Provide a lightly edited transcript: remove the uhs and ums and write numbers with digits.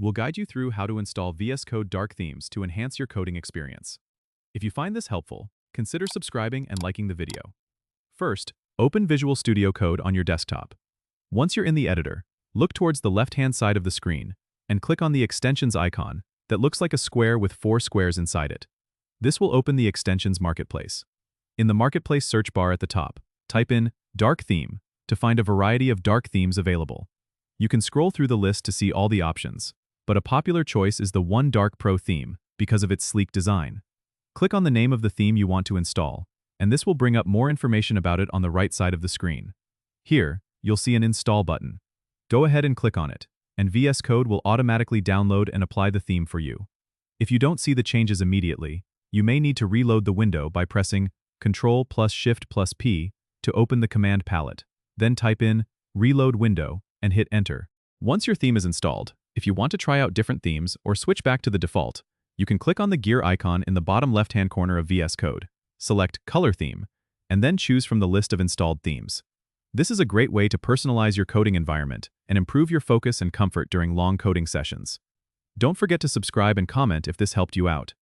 We'll guide you through how to install VS Code dark themes to enhance your coding experience. If you find this helpful, consider subscribing and liking the video. First, open Visual Studio Code on your desktop. Once you're in the editor, look towards the left-hand side of the screen and click on the extensions icon that looks like a square with 4 squares inside it. This will open the extensions marketplace. In the marketplace search bar at the top, type in Dark Theme to find a variety of dark themes available. You can scroll through the list to see all the options, but a popular choice is the TechGuidePro theme because of its sleek design. Click on the name of the theme you want to install, and this will bring up more information about it on the right side of the screen. Here, you'll see an Install button. Go ahead and click on it, and VS Code will automatically download and apply the theme for you. If you don't see the changes immediately, you may need to reload the window by pressing Ctrl+Shift+P to open the command palette. Then type in Reload Window and hit Enter. Once your theme is installed, if you want to try out different themes or switch back to the default, you can click on the gear icon in the bottom left-hand corner of VS Code, select Color Theme, and then choose from the list of installed themes. This is a great way to personalize your coding environment and improve your focus and comfort during long coding sessions. Don't forget to subscribe and comment if this helped you out.